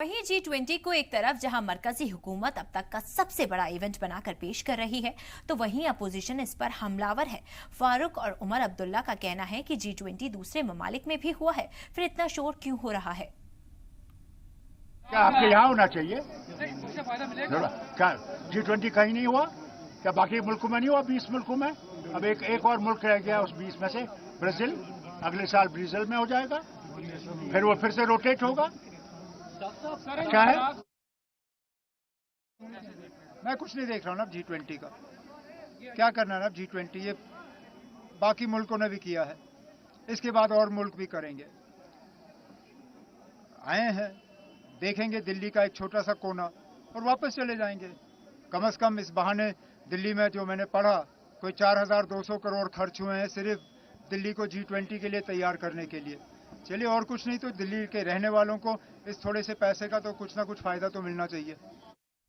वहीं G20 को एक तरफ जहां मरकजी हुकूमत अब तक का सबसे बड़ा इवेंट बनाकर पेश कर रही है, तो वहीं अपोजिशन इस पर हमलावर है। फारूक और उमर अब्दुल्ला का कहना है कि G20 दूसरे ममालिक में भी हुआ है, फिर इतना शोर क्यों हो रहा है? क्या आपके यहाँ होना चाहिए? क्या G20 कहीं नहीं हुआ? क्या बाकी मुल्कों में नहीं हुआ? 20 मुल्कों में। अब एक और मुल्क रह गया उस 20 में से, ब्राजील। अगले साल ब्राजील में हो जाएगा, फिर वो फिर से रोटेट होगा। क्या है? मैं कुछ नहीं देख रहा हूँ ना G20 का। क्या करना है ना G20, ये बाकी मुल्कों ने भी किया है, इसके बाद और मुल्क भी करेंगे। आए हैं, देखेंगे दिल्ली का एक छोटा सा कोना और वापस चले जाएंगे। कम से कम इस बहाने दिल्ली में जो मैंने पढ़ा, कोई 4200 करोड़ खर्च हुए हैं सिर्फ दिल्ली को G20 के लिए तैयार करने के लिए। चलिए, और कुछ नहीं तो दिल्ली के रहने वालों को इस थोड़े से पैसे का तो कुछ ना कुछ फायदा तो मिलना चाहिए।